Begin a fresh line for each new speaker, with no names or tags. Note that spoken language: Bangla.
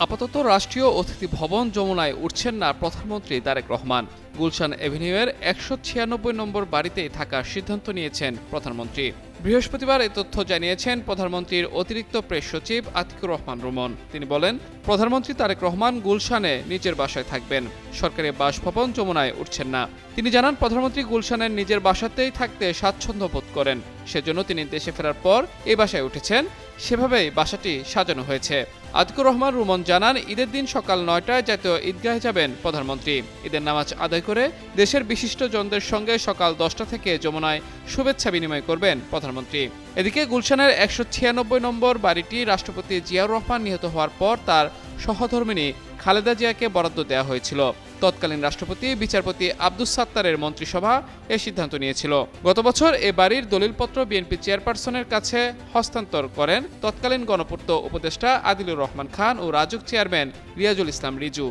আপাতত রাষ্ট্রীয় অতিথি ভবন যমুনায় উঠছেন না প্রধানমন্ত্রী তারেক রহমান। গুলশান এভিনিউয়ের ১৯৬ নম্বর বাড়িতেই থাকার সিদ্ধান্ত নিয়েছেন প্রধানমন্ত্রী। বৃহস্পতিবার এ তথ্য জানিয়েছেন প্রধানমন্ত্রীর অতিরিক্ত প্রেস সচিব আতিকুর রহমান রুমন। তিনি বলেন, প্রধানমন্ত্রী তারেক রহমান গুলশানে নিজের বাসায় থাকবেন, সরকারি বাসভবন যমুনায় উঠছেন না। তিনি জানান, প্রধানমন্ত্রী গুলশানের নিজের বাসাতেই থাকতে স্বাচ্ছন্দ্য বোধ করেন, সেজন্য তিনি দেশে ফেরার পর এই বাসায় উঠেছেন। সেভাবেই বাসাটি সাজানো হয়েছে। আতিকুর রহমান রুমন জানান, ঈদের দিন সকাল ৯টায় জাতীয় ঈদগাহে যাবেন প্রধানমন্ত্রী। ঈদের নামাজ আদায় করে দেশের বিশিষ্টজনদের সঙ্গে সকাল 10টা থেকে যমুনায় শুভেচ্ছা বিনিময় করবেন প্রধানমন্ত্রী। এদিকে গুলশানের ১৯৬ নম্বর বাড়িটি রাষ্ট্রপতি জিয়াউর রহমান নিহত হওয়ার পর তার সহধর্মিণী খালেদা জিয়াকে বরাদ্দ দেওয়া হয়েছিল। তৎকালীন রাষ্ট্রপতি বিচারপতি আব্দুস সাত্তারের মন্ত্রিসভা এ সিদ্ধান্ত নিয়েছিল। গত বছর এ বাড়ির দলিলপত্র বিএনপি চেয়ারপারসনের কাছে হস্তান্তর করেন তৎকালীন গণপূর্ত উপদেষ্টা আদিলুর রহমান খান ও রাজউক চেয়ারম্যান রিয়াজুল ইসলাম রিজু।